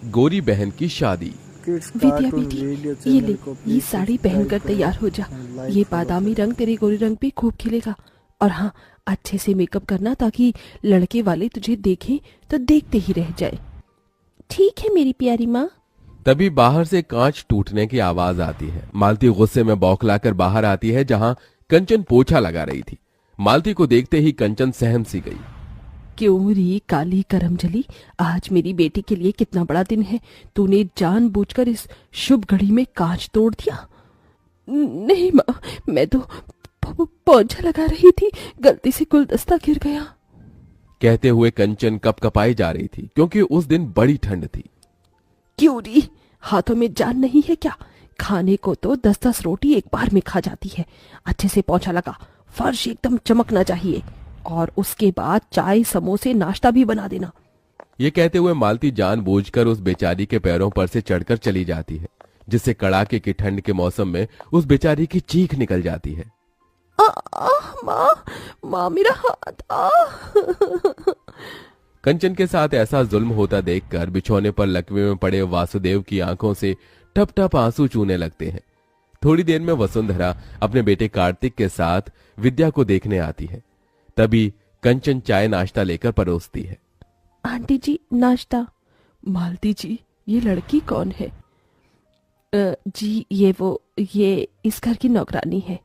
गोरी बहन की शादी। विद्या बेटी, ये ले, ये साड़ी पहनकर तैयार हो जा। ये बादामी रंग तेरे गोरे रंग पे खूब खिलेगा। और हाँ, अच्छे से मेकअप करना ताकि लड़के वाले तुझे देखें तो देखते ही रह जाए। ठीक है मेरी प्यारी माँ। तभी बाहर से कांच टूटने की आवाज आती है। मालती गुस्से में बौखलाकर बाहर आती है जहां कंचन पोछा लगा रही थी। मालती को देखते ही कंचन सहम सी गई। क्यों री काली करमजली, आज मेरी बेटी के लिए कितना बड़ा दिन है। तूने जानबूझकर इस शुभ घड़ी में कांच तोड़ दिया। नहीं माँ, मैं तो पोछा लगा रही थी, गलती से गुलदस्ता गिर गया। कहते हुए कंचन कपकपाई जा रही थी क्योंकि उस दिन बड़ी ठंड थी। क्यों री, हाथों में जान नहीं है क्या? खाने को तो 10-10 रोटी एक बार में खा जाती है। अच्छे से पोछा लगा, फर्श एकदम चमकना चाहिए, और उसके बाद चाय समोसे नाश्ता भी बना देना। ये कहते हुए मालती जानबूझकर उस बेचारी के पैरों पर से चढ़कर चली जाती है, जिससे कड़ाके की ठंड के मौसम में उस बेचारी की चीख निकल जाती है। माँ, माँ मेरा हाथ कंचन के साथ ऐसा जुल्म होता देखकर बिछौने पर लकवे में पड़े वासुदेव की आंखों से टप टप आंसू चूने लगते हैं। थोड़ी देर में वसुंधरा अपने बेटे कार्तिक के साथ विद्या को देखने आती है। तभी कंचन चाय नाश्ता लेकर परोसती है। आंटी जी नाश्ता। मालती जी, ये लड़की कौन है? जी ये इस घर की नौकरानी है।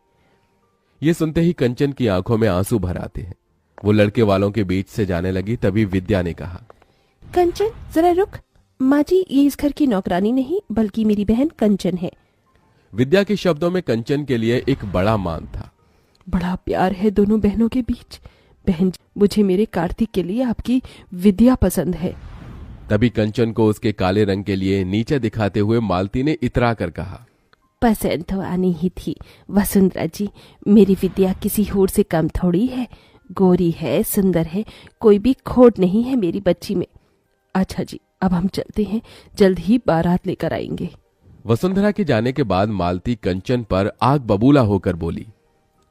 ये सुनते ही कंचन की आंखों में आंसू भर आते हैं। वो लड़के वालों के बीच से जाने लगी। तभी विद्या ने कहा, कंचन जरा रुक। माँ जी, ये इस घर की नौकरानी नहीं बल्कि मेरी बहन कंचन है। विद्या के शब्दों में कंचन के लिए एक बड़ा मान था। बड़ा प्यार है दोनों बहनों के बीच। बहन, मुझे मेरे कार्तिक के लिए आपकी विद्या पसंद है। तभी कंचन को उसके काले रंग के लिए नीचे दिखाते हुए मालती ने इतरा कर कहा, पसंद तो आनी ही थी वसुंधरा जी। मेरी विद्या किसी होर से कम थोड़ी है। गोरी है, सुंदर है, कोई भी खोट नहीं है मेरी बच्ची में। अच्छा जी, अब हम चलते हैं, जल्द ही बारात लेकर आएंगे। वसुंधरा के जाने के बाद मालती कंचन पर आग बबूला होकर बोली,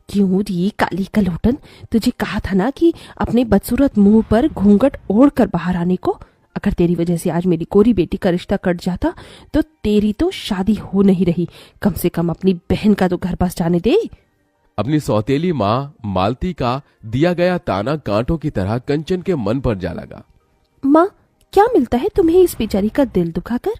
क्यों री काली कलोटन, तुझे कहा था ना कि अपने बदसूरत मुंह पर घूंघट ओढ़ कर बाहर आने को। अगर तेरी वजह से आज मेरी गोरी बेटी का रिश्ता कट जाता तो तेरी तो शादी हो नहीं रही। कम से कम अपनी बहन का तो घर पास जाने दे। अपनी सौतेली माँ मालती का दिया गया ताना कांटों की तरह कंचन के मन पर जा लगा। माँ, क्या मिलता है तुम्हें इस बेचारी का दिल दुखाकर?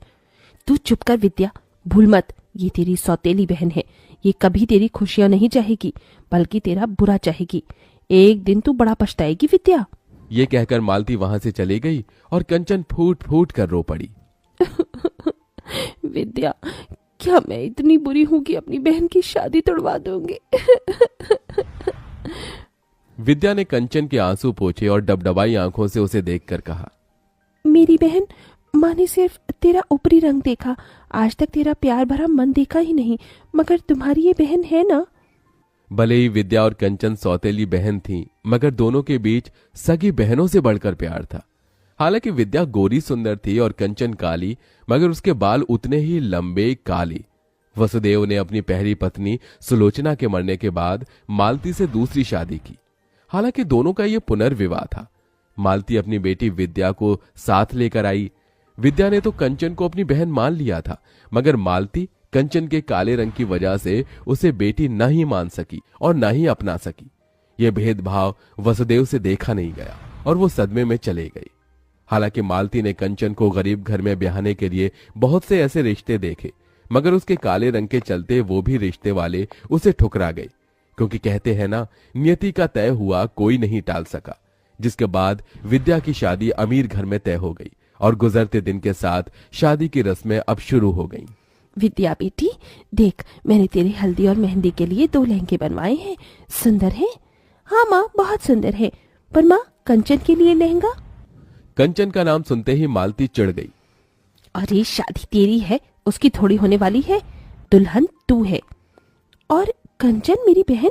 तू चुप कर विद्या, भूल मत, ये तेरी सौतेली बहन है। ये कभी तेरी खुशियां नहीं चाहेगी बल्कि तेरा बुरा चाहेगी। एक दिन तू बड़ा पछताएगी विद्या। ये कहकर मालती वहां से चली गई और कंचन फूट फूट कर रो पड़ी। विद्या, क्या मैं इतनी बुरी हूं कि अपनी बहन की शादी तोड़वा दूंगी? विद्या ने कंचन के आंसू पोंछे और डबडबाई आंखों से उसे देखकर कहा, मेरी बहन, माँ ने सिर्फ तेरा ऊपरी रंग देखा, आज तक तेरा प्यार भरा मन देखा ही नहीं, मगर तुम्हारी ये बहन है ना? भले ही विद्या और कंचन सौतेली बहन थीं, मगर दोनों के बीच सगी बहनों से बढ़कर प्यार था। हालांकि विद्या गोरी सुंदर थी और कंचन काली, मगर उसके बाल उतने ही लंबे काली। वसुदेव ने अपनी पहली पत्नी सुलोचना के मरने के बाद मालती से दूसरी शादी की। हालांकि दोनों का यह पुनर्विवाह था। मालती अपनी बेटी विद्या को साथ लेकर आई। विद्या ने तो कंचन को अपनी बहन मान लिया था, मगर मालती कंचन के काले रंग की वजह से उसे बेटी न ही मान सकी और न ही अपना सकी। यह भेदभाव वसुदेव से देखा नहीं गया और वो सदमे में चले गई। हालांकि मालती ने कंचन को गरीब घर में ब्याहने के लिए बहुत से ऐसे रिश्ते देखे, मगर उसके काले रंग के चलते वो भी रिश्ते वाले उसे ठुकरा गए, क्योंकि कहते हैं ना, नियति का तय हुआ कोई नहीं टाल सका। जिसके बाद विद्या की शादी अमीर घर में तय हो गई और गुजरते दिन के साथ शादी की रस्में अब शुरू हो गईं। विद्या बेटी, देख, मैंने तेरे हल्दी और मेहंदी के लिए 2 लहंगे बनवाए हैं। सुंदर है? हाँ माँ, बहुत सुंदर है। पर माँ, कंचन के लिए लहंगा? कंचन का नाम सुनते ही मालती चिढ़ गई। अरे शादी तेरी है, उसकी थोड़ी होने वाली है। दुल्हन तू है और कंचन मेरी बहन।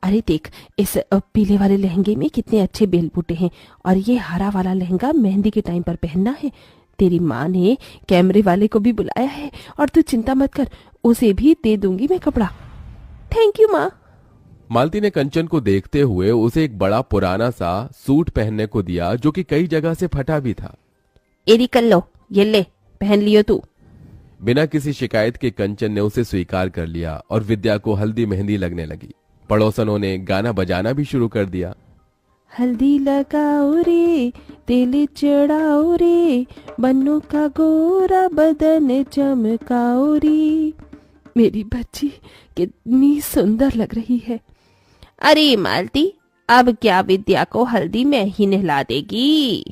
अरे देख, इस पीले वाले लहंगे में कितने अच्छे बेल बूटे हैं, और ये हरा वाला लहंगा मेहंदी के टाइम पर पहनना है। तेरी माँ ने कैमरे वाले को भी बुलाया है, और तू चिंता मत कर, उसे भी दे दूंगी मैं कपड़ा। थैंक यू माँ। मालती ने कंचन को देखते हुए उसे एक बड़ा पुराना सा सूट पहनने को दिया, जो कि कई जगह से फटा भी था। एरी कर लो, ये ले पहन लियो तू। बिना किसी शिकायत के कंचन ने उसे स्वीकार कर लिया और विद्या को हल्दी मेहंदी लगने लगी। पड़ोसनों ने गाना बजाना भी शुरू कर दिया। हल्दी लगाओ रे, तेल चढ़ाओ रे, बन्नों का गोरा बदन चमकाओ रे। मेरी बच्ची कितनी सुंदर लग रही है। अरे मालती, अब क्या विद्या को हल्दी में ही नहला देगी?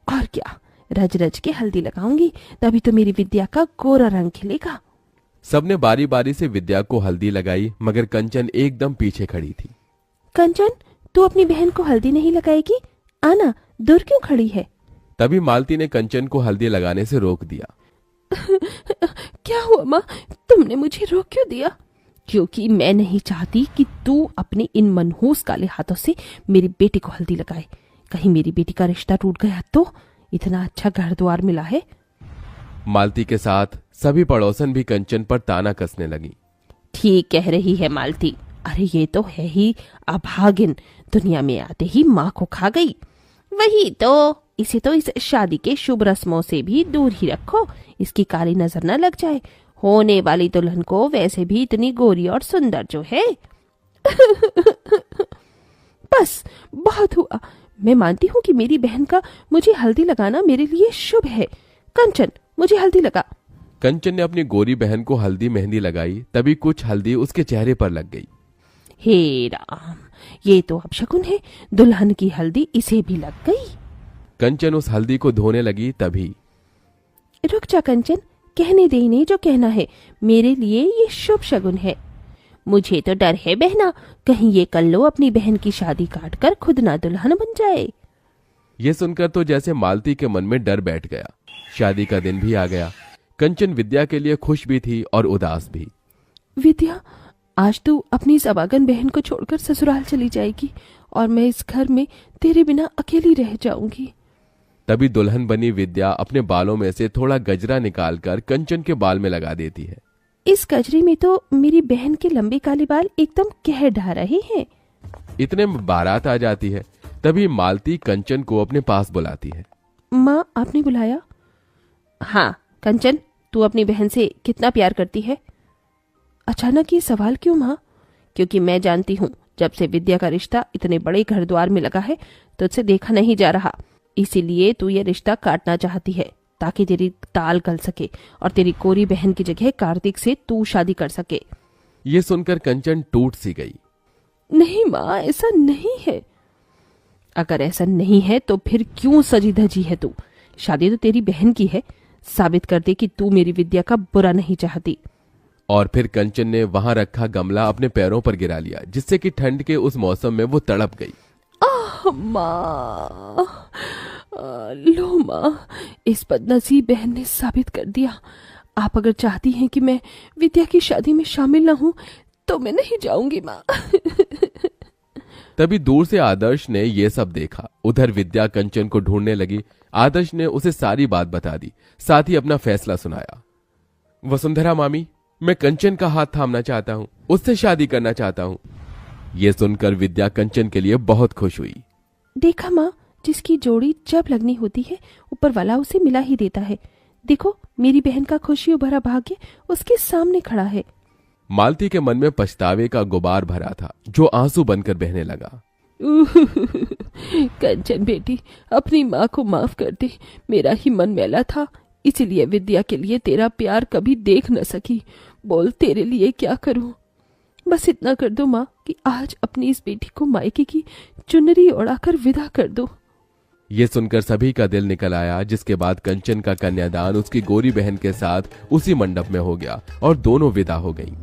और क्या, रज रज के हल्दी लगाऊंगी, तभी तो मेरी विद्या का गोरा रंग खिलेगा। सबने बारी बारी से विद्या को हल्दी लगाई, मगर कंचन एकदम पीछे खड़ी थी। कंचन, तू अपनी बहन को हल्दी नहीं लगाएगी? आना, दूर क्यों खड़ी है? तभी मालती ने कंचन को हल्दी लगाने से रोक दिया। क्या हुआ माँ, तुमने मुझे रोक क्यों दिया? क्योंकि मैं नहीं चाहती कि तू अपने इन मनहूस काले हाथों से मेरी बेटी को हल्दी लगाए। कहीं मेरी बेटी का रिश्ता टूट गया तो? इतना अच्छा घर द्वार मिला है। मालती के साथ सभी पड़ोसन भी कंचन पर ताना कसने लगी। ठीक कह रही है मालती, अरे ये तो है ही अभागिन, दुनिया में आते ही माँ को खा गई। वही तो, इसे तो इस शादी के शुभ रस्मों से भी दूर ही रखो, इसकी काली नजर न लग जाए। होने वाली दुल्हन को वैसे भी इतनी गोरी और सुंदर जो है। बस बहुत हुआ। मैं मानती हूँ कि मेरी बहन का मुझे हल्दी लगाना मेरे लिए शुभ है। कंचन, मुझे हल्दी लगा। कंचन ने अपनी गोरी बहन को हल्दी मेहंदी लगाई, तभी कुछ हल्दी उसके चेहरे पर लग गई। हे राम, ये तो अपशकुन है, दुल्हन की हल्दी इसे भी लग गई। कंचन उस हल्दी को धोने लगी, तभी रुक जा कंचन, कहने दे इन्हें जो कहना है। मेरे लिए ये शुभ शगुन है। मुझे तो डर है बहना, कहीं ये कल्लो अपनी बहन की शादी काट कर खुद ना दुल्हन बन जाए। ये सुनकर तो जैसे मालती के मन में डर बैठ गया। शादी का दिन भी आ गया। कंचन विद्या के लिए खुश भी थी और उदास भी। विद्या, आज तू अपनी इस अभागन बहन को छोड़कर ससुराल चली जाएगी और मैं इस घर में तेरे बिना अकेली रह जाऊंगी। तभी दुल्हन बनी विद्या अपने बालों में से थोड़ा गजरा निकालकर कंचन के बाल में लगा देती है। इस गजरे में तो मेरी बहन के लंबे काले बाल एकदम कह ढा रहे हैं। इतने में बारात आ जाती है। तभी मालती कंचन को अपने पास बुलाती है। माँ, आपने बुलाया? हाँ कंचन, तू अपनी बहन से कितना प्यार करती है? अचानक ये सवाल क्यों माँ? क्योंकि मैं जानती हूँ जब से विद्या का रिश्ता इतने बड़े घर द्वार में लगा है तुझसे देखा नहीं जा रहा, इसीलिए तू ये रिश्ता काटना चाहती है ताकि तेरी ताल गल सके और तेरी कोरी बहन की जगह कार्तिक से तू शादी कर सके। ये सुनकर कंचन टूट सी गई। नहीं माँ, ऐसा नहीं है। अगर ऐसा नहीं है तो फिर क्यों सजी धजी है तू? शादी तो तेरी बहन की है, साबित कर दे कि तू मेरी विद्या का बुरा नहीं चाहती। और फिर कंचन ने वहां रखा गमला अपने पैरों पर गिरा लिया, जिससे कि ठंड के उस मौसम में वो तड़प गई। माँ, लो माँ, इस बदनसीब बहन ने साबित कर दिया। आप अगर चाहती हैं कि मैं विद्या की शादी में शामिल न हूं तो मैं नहीं जाऊंगी माँ। तभी दूर से आदर्श ने ये सब देखा। उधर विद्या कंचन को ढूंढने लगी। आदर्श ने उसे सारी बात बता दी, साथ ही अपना फैसला सुनाया। वसुंधरा मामी, मैं कंचन का हाथ थामना चाहता हूँ, उससे शादी करना चाहता हूँ। ये सुनकर विद्या कंचन के लिए बहुत खुश हुई। देखा माँ, जिसकी जोड़ी जब लगनी होती है ऊपर वाला उसे मिला ही देता है। देखो, मेरी बहन का खुशियों भरा भाग्य उसके सामने खड़ा है। मालती के मन में पछतावे का गुबार भरा था, जो आंसू बनकर बहने लगा। कंचन बेटी, अपनी माँ को माफ कर दे। मेरा ही मन मैला था, इसीलिए विद्या के लिए तेरा प्यार कभी देख न सकी। बोल, तेरे लिए क्या करूं? बस इतना कर दो माँ कि आज अपनी इस बेटी को मायके की चुनरी ओढ़ाकर विदा कर दो। ये सुनकर सभी का दिल निकल आया, जिसके बाद कंचन का कन्यादान उसकी गोरी बहन के साथ उसी मंडप में हो गया और दोनों विदा हो गईं।